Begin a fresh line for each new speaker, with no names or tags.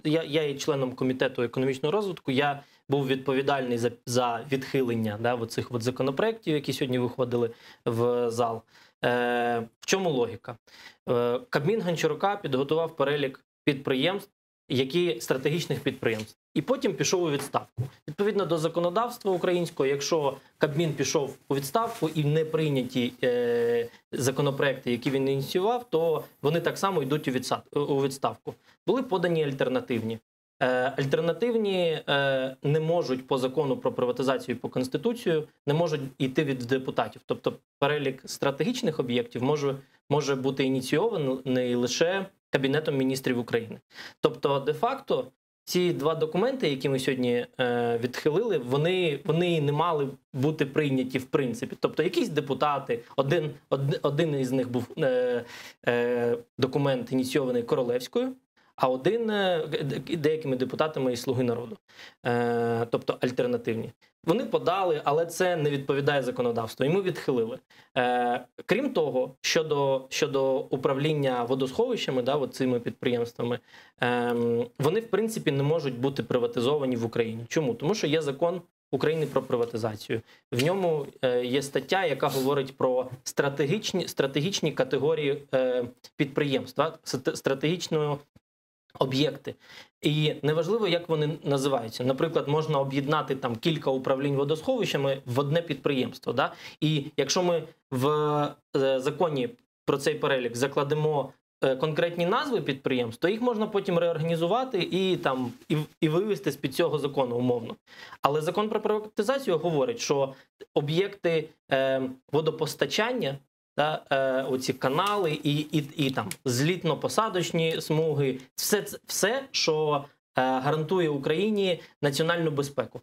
я є членом комітету економічного розвитку, я був відповідальний за відхилення, да, оцих от законопроєктів, які сьогодні виходили в зал. В чому логіка? Кабмін Гончарука підготував перелік підприємств, які стратегічних підприємств. І потім пішов у відставку. Відповідно до законодавства українського, якщо Кабмін пішов у відставку і не прийняті законопроекти, які він ініціював, то вони так само йдуть у відставку. Були подані альтернативні. Альтернативні не можуть по закону про приватизацію і по Конституцію, не можуть йти від депутатів. Тобто перелік стратегічних об'єктів може бути ініційований лише Кабінетом міністрів України. Тобто, де-факто, ці два документи, які ми сьогодні відхилили, вони не мали бути прийняті в принципі. Тобто якісь депутати, один із них був документ ініційований Королевською, а один деякими депутатами із «Слуги народу», тобто альтернативні. Вони подали, але це не відповідає законодавству, і ми відхилили. Крім того, щодо управління водосховищами, да, цими підприємствами, вони, в принципі, не можуть бути приватизовані в Україні. Чому? Тому що є закон України про приватизацію. В ньому є стаття, яка говорить про стратегічні категорії підприємств, стратегічної об'єкти. І неважливо, як вони називаються. Наприклад, можна об'єднати там кілька управлінь водосховищами в одне підприємство. Да? І якщо ми в законі про цей перелік закладемо конкретні назви підприємств, то їх можна потім реорганізувати і вивести з-під цього закону умовно. Але закон про приватизацію говорить, що об'єкти водопостачання, оці канали і там злітно-посадочні смуги, все, що гарантує Україні національну безпеку.